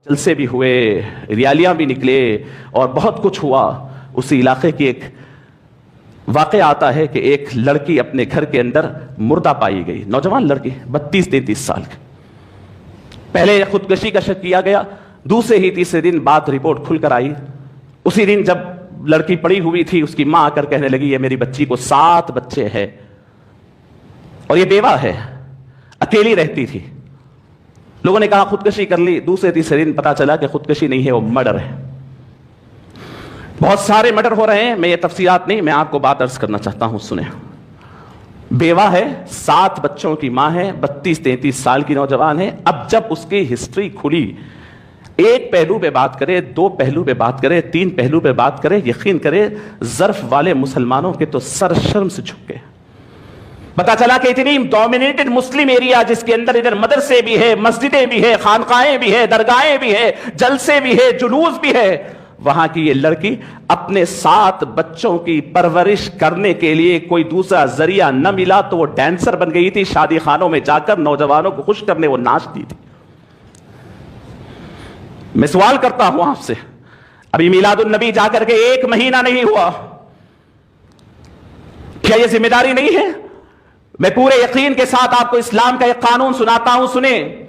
जलसे भी हुए, रैलियां भी निकले और बहुत कुछ हुआ। उसी इलाके की एक वाक़या आता है कि एक लड़की अपने घर के अंदर मुर्दा पाई गई, नौजवान लड़की 32-33 साल की। पहले खुदकुशी का शक किया गया, दूसरे ही तीसरे दिन बाद रिपोर्ट खुलकर आई। उसी दिन जब लड़की पड़ी हुई थी, उसकी मां आकर कहने लगी ये मेरी बच्ची को 7 बच्चे हैं और ये बेवा है, अकेली रहती थी। लोगों ने कहा खुदकुशी कर ली। दूसरे तीसरे दिन पता चला कि खुदकुशी नहीं है, वो मर्डर है। बहुत सारे मर्डर हो रहे हैं, मैं ये तफसीलात नहीं, मैं आपको बात अर्ज करना चाहता हूं, सुने। बेवा है, 7 बच्चों की मां है, 32-33 साल की नौजवान है। अब जब उसकी हिस्ट्री खुली, एक पहलू पे बात करे, 2 पहलू पे बात करे, 3 पहलू पे बात करे, यकीन करे ज़र्फ वाले मुसलमानों के तो सर शर्म से झुक गए। पता चला कि इतनी डोमिनेटेड मुस्लिम एरिया, जिसके अंदर इधर मदरसे भी है, मस्जिदें भी है, खानकाएं भी है, दरगाहें भी है, जलसे भी है, जुलूस भी है, वहां की ये लड़की अपने 7 बच्चों की परवरिश करने के लिए कोई दूसरा जरिया न मिला तो वो डांसर बन गई थी। शादी खानों में जाकर नौजवानों को खुश करने वो नाचती थी। मैं सवाल करता हूं आपसे, अभी मिलादुन नबी जाकर के 1 महीना नहीं हुआ, क्या यह जिम्मेदारी नहीं है? मैं पूरे यकीन के साथ आपको इस्लाम का एक कानून सुनाता हूं, सुने।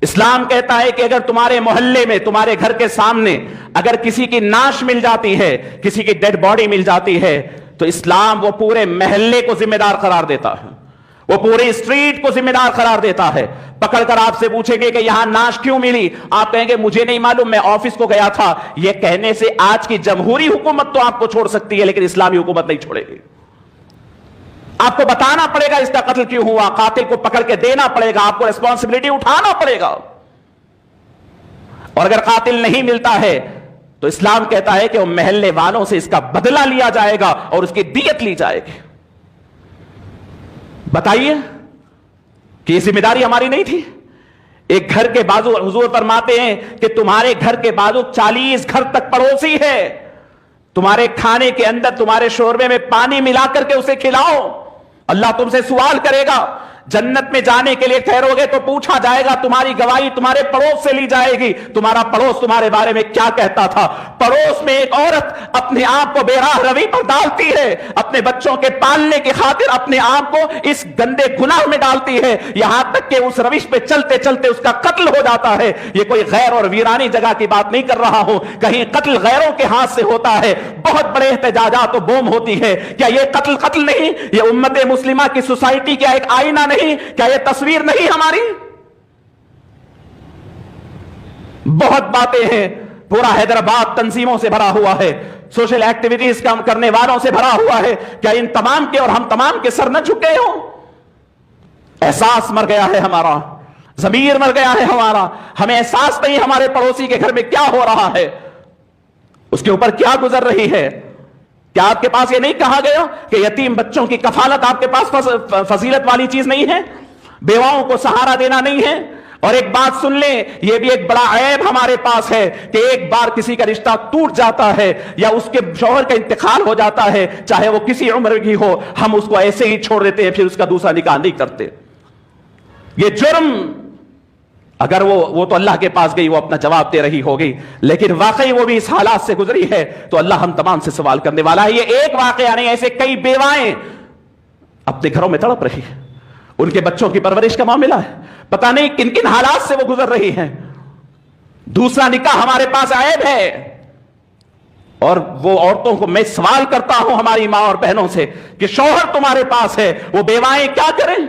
इस्लाम कहता है कि अगर तुम्हारे मोहल्ले में, तुम्हारे घर के सामने अगर किसी की नाश मिल जाती है, किसी की डेड बॉडी मिल जाती है, तो इस्लाम वो पूरे मोहल्ले को जिम्मेदार करार देता है, वो पूरे स्ट्रीट को जिम्मेदार करार देता है। पकड़कर आपसे पूछेंगे कि यहां नाश क्यों मिली, आप कहेंगे मुझे नहीं मालूम, मैं ऑफिस को गया था। यह कहने से आज की जमहूरी हुकूमत तो आपको छोड़ सकती है, लेकिन इस्लामी हुकूमत नहीं छोड़ेगी। आपको बताना पड़ेगा इसका कत्ल क्यों हुआ, कातिल को पकड़ के देना पड़ेगा, आपको रिस्पॉन्सिबिलिटी उठाना पड़ेगा। और अगर कातिल नहीं मिलता है तो इस्लाम कहता है कि वो महल्ले वालों से इसका बदला लिया जाएगा और उसकी दियत ली जाएगी। बताइए कि ये जिम्मेदारी हमारी नहीं थी? एक घर के बाजू, हुजूर फरमाते हैं कि तुम्हारे घर के बाजू 40 घर तक पड़ोसी है, तुम्हारे खाने के अंदर, तुम्हारे शोरबे में पानी मिलाकर के उसे खिलाओ। अल्लाह तुमसे सवाल करेगा, जन्नत में जाने के लिए ठहरोगे तो पूछा जाएगा, तुम्हारी गवाही तुम्हारे पड़ोस से ली जाएगी, तुम्हारा पड़ोस तुम्हारे बारे में क्या कहता था। पड़ोस में एक औरत अपने आप को बेराह रवी पर डालती है, अपने बच्चों के पालने की खातिर अपने आप को इस गंदे गुनाह में डालती है, यहां तक कि उस रविश पे चलते चलते उसका कत्ल हो जाता है। ये कोई गैर और वीरानी जगह की बात नहीं कर रहा हूं, कहीं कत्ल गैरों के हाथ से होता है, बहुत बड़े एहतजाजात तो बोम होती है। क्या ये कत्ल नहीं? ये उम्मत मुस्लिमा की सोसाइटी क्या एक आईना नहीं? क्या यह तस्वीर नहीं हमारी? बहुत बातें हैं, पूरा हैदराबाद तंजीमों से भरा हुआ है, सोशल एक्टिविटीज काम करने वालों से भरा हुआ है। क्या इन तमाम के और हम तमाम के सर न झुके हो? एहसास मर गया है हमारा, ज़मीर मर गया है हमारा, हमें एहसास नहीं हमारे पड़ोसी के घर में क्या हो रहा है, उसके ऊपर क्या गुजर रही है। क्या आपके पास ये नहीं कहा गया कि यतीम बच्चों की कफालत आपके पास फजीलत वाली चीज नहीं है? बेवाओं को सहारा देना नहीं है? और एक बात सुन ले, ये भी एक बड़ा ऐब हमारे पास है कि एक बार किसी का रिश्ता टूट जाता है या उसके शौहर का इंतकाल हो जाता है, चाहे वो किसी उम्र की हो, हम उसको ऐसे ही छोड़ देते हैं, फिर उसका दूसरा निकाह नहीं करते। ये जुर्म, अगर वो तो अल्लाह के पास गई, वो अपना जवाब दे रही होगी, लेकिन वाकई वो भी इस हालात से गुजरी है तो अल्लाह हम तमाम से सवाल करने वाला है। ये एक वाकया नहीं, ऐसे कई बेवाएं अपने घरों में तड़प रही है, उनके बच्चों की परवरिश का मामला है, पता नहीं किन किन हालात से वो गुजर रही हैं। दूसरा निकाह हमारे पास ऐब है। और वो औरतों को मैं सवाल करता हूं, हमारी मां और बहनों से, कि शौहर तुम्हारे पास है, वो बेवाएं क्या करें?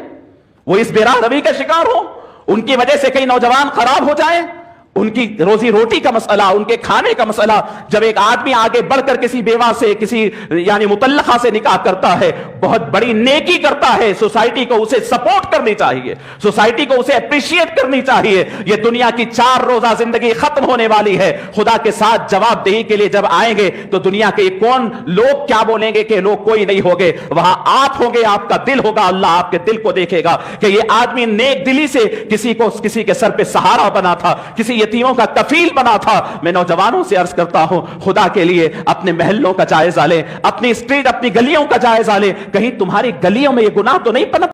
वो इस बेराह रवी का शिकार हो, उनकी वजह से कई नौजवान खराब हो जाए, उनकी रोजी रोटी का मसला, उनके खाने का मसला। जब एक आदमी आगे बढ़कर किसी बेवा से, किसी यानी मुतल्लका से निकाह करता है, बहुत बड़ी नेकी करता है। सोसाइटी को उसे सपोर्ट करनी चाहिए, सोसाइटी को उसे अप्रिशिएट करनी चाहिए। ये दुनिया की 4 रोजा जिंदगी खत्म होने वाली है, खुदा के साथ जवाबदेही के लिए जब आएंगे तो दुनिया के कौन लोग क्या बोलेंगे कि लोग कोई नहीं होंगे, वहां आप होंगे, आपका दिल होगा, अल्लाह आपके दिल को देखेगा कि ये आदमी नेक दिली से किसी के सर पे सहारा बना था, किसी यतीमों का कफील बना था। मैं नौजवानों से अर्ज करता हूं, खुदा के लिए अपने महलों का जायजा लें, अपनी स्ट्रीट, अपनी गलियों का जायजा लें, कहीं तुम्हारी गलियों में ये गुनाह तो नहीं पनप